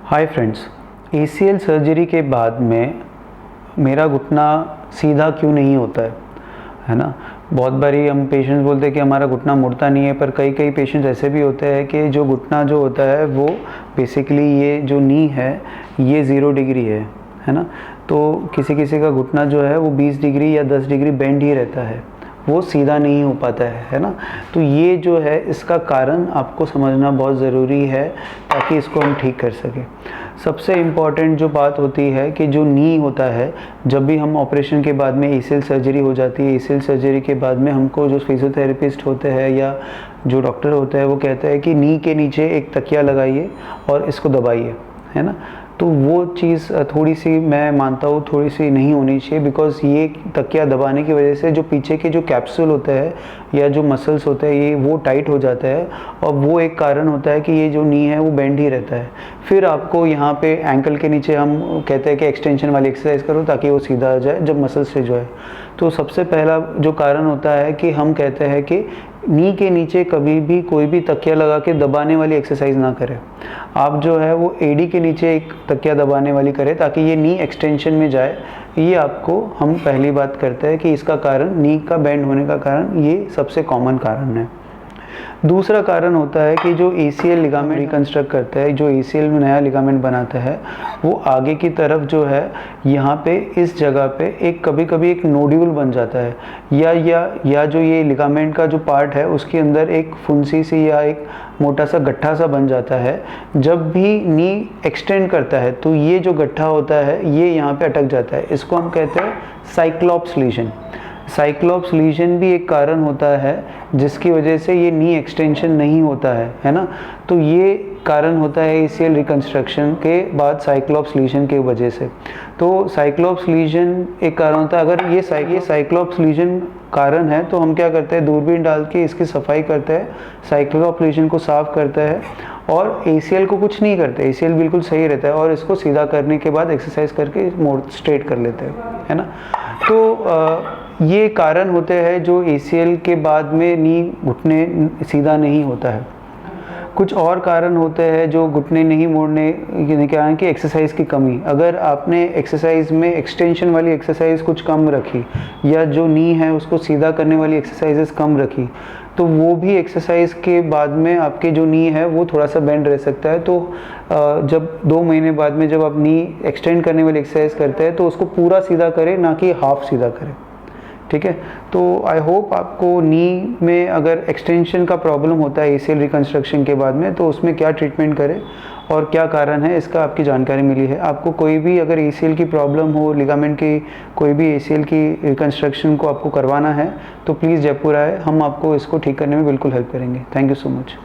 Hi friends, ACL surgery के बाद में मेरा घुटना सीधा क्यों नहीं होता है ना। बहुत बारी हम पेशेंट्स बोलते हैं कि हमारा घुटना मुड़ता नहीं है, पर कई पेशेंट्स ऐसे भी होते हैं कि जो घुटना जो होता है वो बेसिकली ये जो नी है ये 0 डिग्री है ना। तो किसी का घुटना जो है वो 20 डिग्री या 10 डिग्री बेंड ही रहता है, वो सीधा नहीं हो पाता है ना। तो ये जो है इसका कारण आपको समझना बहुत ज़रूरी है ताकि इसको हम ठीक कर सकें। सबसे इम्पॉर्टेंट जो बात होती है कि जो नी होता है, जब भी हम ऑपरेशन के बाद में ACL सर्जरी हो जाती है, ACL सर्जरी के बाद में हमको जो फिजियोथेरेपिस्ट होते हैं या जो डॉक्टर होता है वो कहता है कि नी के नीचे एक तकिया लगाइए और इसको दबाइए, है ना। तो वो चीज़ थोड़ी सी मैं मानता हूँ थोड़ी सी नहीं होनी चाहिए, बिकॉज़ ये तकिया दबाने की वजह से जो पीछे के जो कैप्सूल होते हैं या जो मसल्स होते हैं ये वो टाइट हो जाता है और वो एक कारण होता है कि ये जो नी है वो बेंड ही रहता है। फिर आपको यहाँ पे एंकल के नीचे हम कहते हैं कि एक्सटेंशन वाली एक्सरसाइज करो ताकि वो सीधा आ जाए जब मसल से जो है। तो सबसे पहला जो कारण होता है कि हम कहते हैं कि नी के नीचे कभी भी कोई भी तकिया लगा के दबाने वाली एक्सरसाइज ना करें। आप जो है वो एडी के नीचे एक तकिया दबाने वाली करें ताकि ये नी एक्सटेंशन में जाए। ये आपको हम पहली बात करते हैं कि इसका कारण नी का बेंड होने का कारण ये सबसे कॉमन कारण है। दूसरा कारण होता है कि जो ACL लिगामेंट रिकंस्ट्रक्ट करता है, जो ACL में नया लिगामेंट बनाता है, वो आगे की तरफ जो है यहाँ पे इस जगह पे एक कभी एक नोड्यूल बन जाता है या जो ये लिगामेंट का जो पार्ट है उसके अंदर एक फुंसी सी या एक मोटा सा गट्ठा सा बन जाता है। जब भी नी एक्सटेंड करता है तो ये जो गट्ठा होता है ये यहाँ पे अटक जाता है। इसको हम कहते हैं साइक्लॉप्स लीजन। साइक्लॉप्स लीजन भी एक कारण होता है जिसकी वजह से ये नी एक्सटेंशन नहीं होता है ना। तो ये कारण होता है ACL रिकंस्ट्रक्शन के बाद साइक्लॉप्स लीजन के वजह से। तो साइक्लॉप्स लीजन एक कारण होता है। अगर ये साइक्लॉप्स लीजन कारण है तो हम क्या करते हैं, दूरबीन डाल के इसकी सफाई करते हैं, साइक्लॉप्स लीजन को साफ करते हैं और ACL को कुछ नहीं करते, ACL बिल्कुल सही रहता है और इसको सीधा करने के बाद एक्सरसाइज करके मोड़ स्ट्रेट कर लेते हैं, है ना। तो ये कारण होते हैं जो ACL के बाद में नी घुटने सीधा नहीं होता है। कुछ और कारण होते हैं जो घुटने नहीं मोड़ने के कारण की एक्सरसाइज की कमी। अगर आपने एक्सरसाइज में एक्सटेंशन वाली एक्सरसाइज कुछ कम रखी या जो नी है उसको सीधा करने वाली एक्सरसाइजेस कम रखी तो वो भी एक्सरसाइज के बाद में आपके जो नी है वो थोड़ा सा बेंड रह सकता है। तो जब 2 महीने बाद में जब आप नी एक्सटेंड करने वाली एक्सरसाइज करते हैं तो उसको पूरा सीधा करें, ना कि हाफ सीधा करें, ठीक है। तो आई होप आपको नी में अगर एक्सटेंशन का प्रॉब्लम होता है ACL रिकंस्ट्रक्शन के बाद में तो उसमें क्या ट्रीटमेंट करें और क्या कारण है इसका आपकी जानकारी मिली है। आपको कोई भी अगर ACL की प्रॉब्लम हो, लिगामेंट की कोई भी ACL की रिकंस्ट्रक्शन को आपको करवाना है तो प्लीज़ जयपुर आए, हम आपको इसको ठीक करने में बिल्कुल हेल्प करेंगे। Thank you so much.